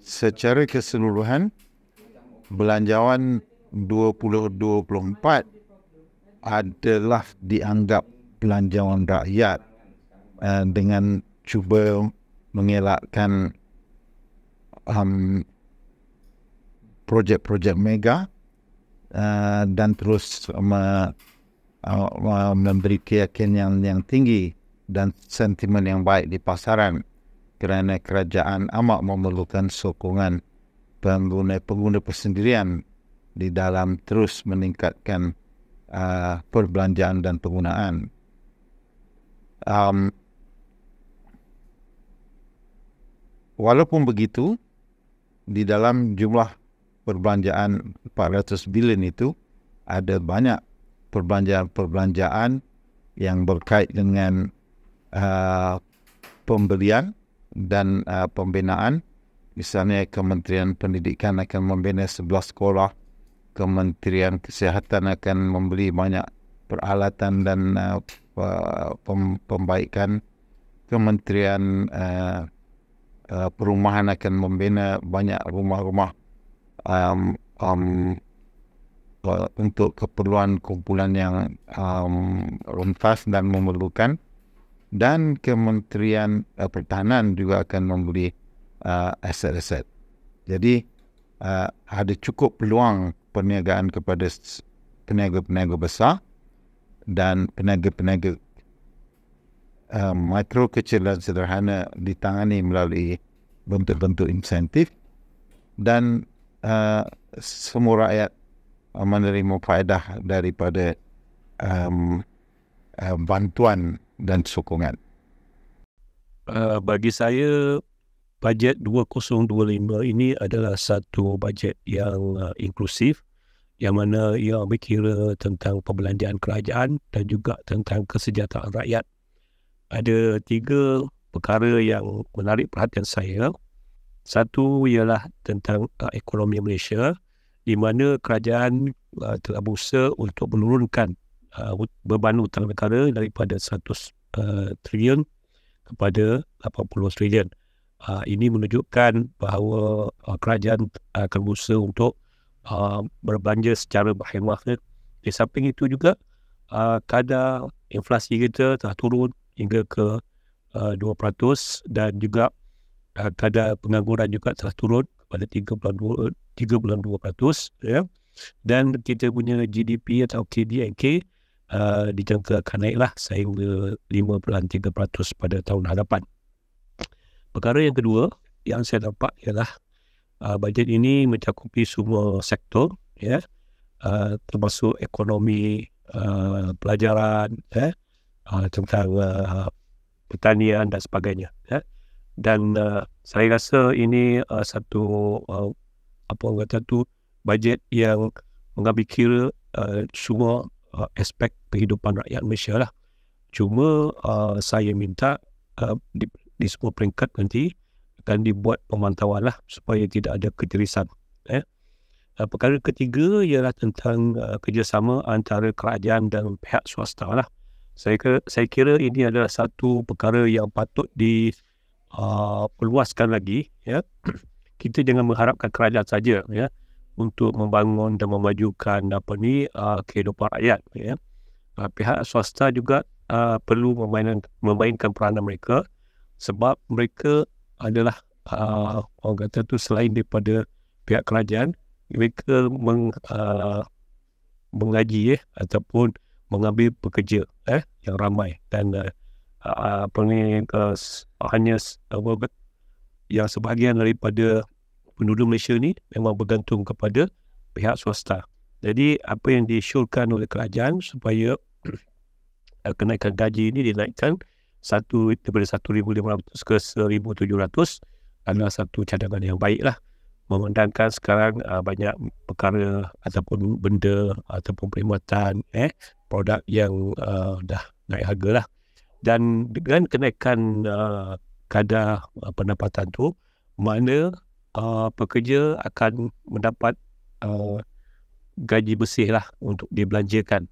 secara keseluruhan belanjawan 2024 adalah dianggap belanjawan rakyat dengan cuba mengelakkan projek-projek mega dan terus memberi keyakinan yang tinggi dan sentimen yang baik di pasaran, kerana kerajaan amat memerlukan sokongan pengguna persendirian di dalam terus meningkatkan perbelanjaan dan penggunaan. Walaupun begitu, di dalam jumlah perbelanjaan 400 bilion itu ada banyak perbelanjaan yang berkait dengan pembelian dan pembinaan. Misalnya Kementerian Pendidikan akan membina 11 sekolah, Kementerian Kesihatan akan membeli banyak peralatan dan pembaikan, Kementerian Perumahan akan membina banyak rumah-rumah untuk keperluan kumpulan yang rentas dan memerlukan, dan Kementerian Pertahanan juga akan membeli aset-aset. Jadi ada cukup peluang perniagaan kepada peniaga-peniaga besar dan peniaga-peniaga mikro, kecil dan sederhana ditangani melalui bentuk-bentuk insentif, dan semua rakyat menerima faedah daripada bantuan dan sokongan. Bagi saya, bajet 2025 ini adalah satu bajet yang inklusif, yang mana ia berkira tentang perbelanjaan kerajaan dan juga tentang kesejahteraan rakyat. Ada 3 perkara yang menarik perhatian saya. Satu ialah tentang ekonomi Malaysia, di mana kerajaan telah berusaha untuk menurunkan beban hutang negara daripada 100 trilion kepada 80 trilion. Ini menunjukkan bahawa kerajaan akan berusaha untuk berbelanja secara berhemah. Di samping itu juga kadar inflasi kita telah turun hingga ke 2%, dan juga kadar pengangguran juga telah turun pada 3.2%, ya. Dan kita punya GDP atau KDNK dijangka akan naiklah sehingga 5.3% pada tahun hadapan. Perkara yang kedua yang saya nampak ialah bajet ini mencakupi semua sektor, ya, termasuk ekonomi, pelajaran, tentang pertanian dan sebagainya, ya. Dan saya rasa ini satu bajet yang mengambil kira semua aspek kehidupan rakyat Malaysia lah. Cuma saya minta di semua peringkat nanti akan dibuat pemantauan lah supaya tidak ada ketirisan. Perkara ketiga ialah tentang kerjasama antara kerajaan dan pihak swasta lah. Saya kira ini adalah satu perkara yang patut perluaskan lagi, ya. Kita jangan mengharapkan kerajaan saja, ya, untuk membangun dan memajukan kehidupan rakyat, ya. Pihak swasta juga perlu memainkan peranan mereka, sebab mereka adalah orang kata tu, selain daripada pihak kerajaan, mereka mengaji ataupun mengambil pekerja yang ramai, dan hanya yang sebahagian daripada penduduk Malaysia ni memang bergantung kepada pihak swasta. Jadi apa yang disyorkan oleh kerajaan supaya kenaikan gaji ini dinaikkan daripada 1,500 ke 1,700 adalah satu cadangan yang baiklah, memandangkan sekarang banyak perkara ataupun benda ataupun perkhidmatan produk yang dah naik harga lah. Dan dengan kenaikan kadar pendapatan tu, mana pekerja akan mendapat gaji bersih lah untuk dibelanjakan.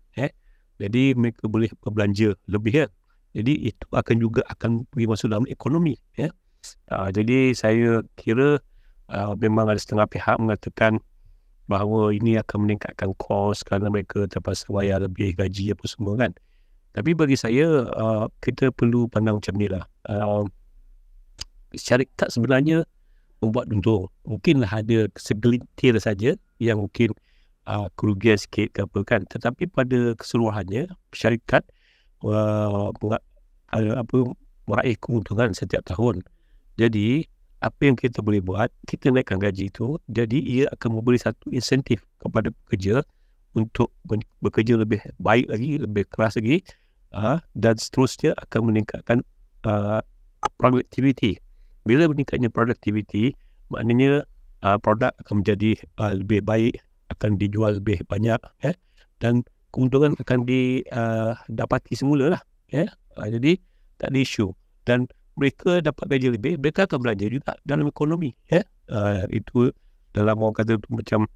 Jadi mereka boleh berbelanja lebih, ya. Jadi itu akan pergi masuk dalam ekonomi, ya. Jadi saya kira memang ada setengah pihak mengatakan bahawa ini akan meningkatkan kos kerana mereka terpaksa bayar lebih gaji apa semua kan. Tapi bagi saya, kita perlu pandang macam ni lah. Syarikat sebenarnya membuat untung. Mungkinlah ada segelintir saja yang mungkin kerugian sikit ke apa kan. Tetapi pada keseluruhannya, syarikat meraih keuntungan setiap tahun. Jadi, apa yang kita boleh buat, kita naikkan gaji itu, jadi ia akan memberi satu insentif kepada pekerja untuk bekerja lebih baik lagi, lebih keras lagi, dan seterusnya akan meningkatkan productivity. Bila meningkatnya productivity, maknanya produk akan menjadi lebih baik, akan dijual lebih banyak, dan keuntungan akan didapati semula lah. Jadi, tak ada isu. Dan mereka dapat gaji lebih, mereka akan belanja juga dalam ekonomi. Itu dalam orang kata itu macam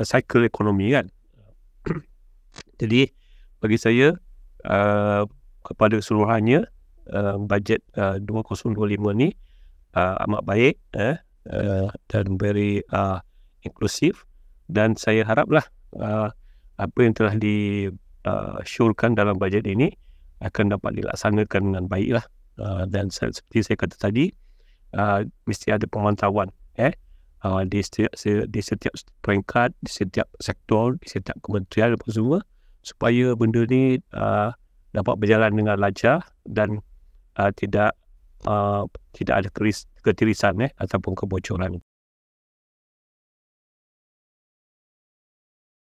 cycle ekonomi kan. Jadi bagi saya kepada keseluruhannya bajet 2025 ni amat baik dan very inklusif, dan saya haraplah apa yang telah disyorkan dalam bajet ini akan dapat dilaksanakan dengan baiklah, dan seperti saya kata tadi, mesti ada pemantauan di setiap peringkat, di setiap sektor, di setiap kementerian apa semua, supaya benda ni dapat berjalan dengan lancar dan tidak ada ketirisan ataupun kebocoran.